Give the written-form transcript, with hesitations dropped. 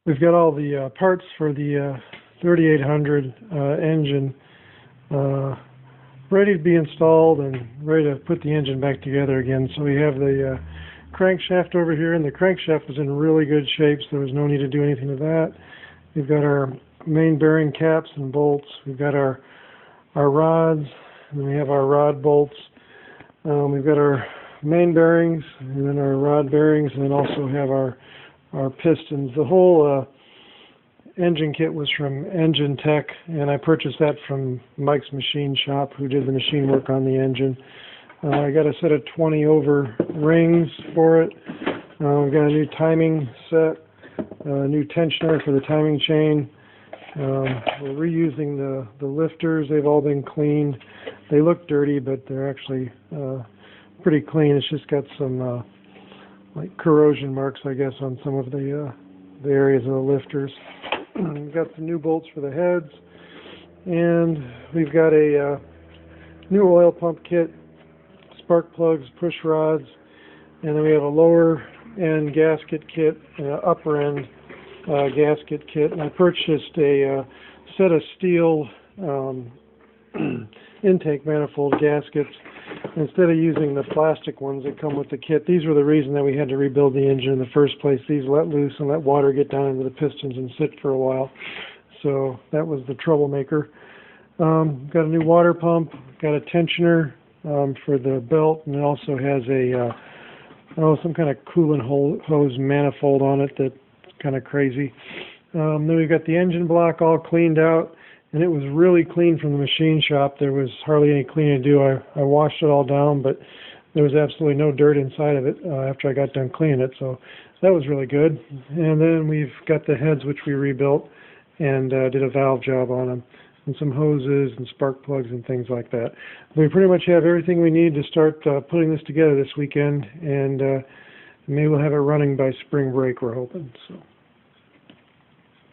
We've got all the parts for the 3800 engine ready to be installed and ready to put the engine back together again. So we have the crankshaft over here, and the crankshaft was in really good shape, so there was no need to do anything to that. We've got our main bearing caps and bolts. We've got our rods, and then we have our rod bolts. We've got our main bearings, and then our rod bearings, and then also have our pistons. The whole engine kit was from Engine Tech, and I purchased that from Mike's machine shop, who did the machine work on the engine. I got a set of 20 over rings for it. We've got a new timing set, a new tensioner for the timing chain. We're reusing the lifters. They've all been cleaned. They look dirty, but they're actually pretty clean. It's just got some like corrosion marks, I guess, on some of the areas of the lifters. We've got some new bolts for the heads, and we've got a new oil pump kit, spark plugs, push rods, and then we have a lower end gasket kit and an upper end gasket kit. And I purchased a set of steel intake manifold gaskets instead of using the plastic ones that come with the kit. These were the reason that we had to rebuild the engine in the first place. These let loose and let water get down into the pistons and sit for a while. So that was the troublemaker. Got a new water pump, got a tensioner for the belt, and it also has a some kind of coolant hose manifold on it that's kind of crazy. Then we've got the engine block all cleaned out, and it was really clean from the machine shop. There was hardly any cleaning to do. I washed it all down, but there was absolutely no dirt inside of it after I got done cleaning it, so that was really good. And then we've got the heads, which we rebuilt and did a valve job on them, and some hoses and spark plugs and things like that. We pretty much have everything we need to start putting this together this weekend, and maybe we'll have it running by spring break, we're hoping. So.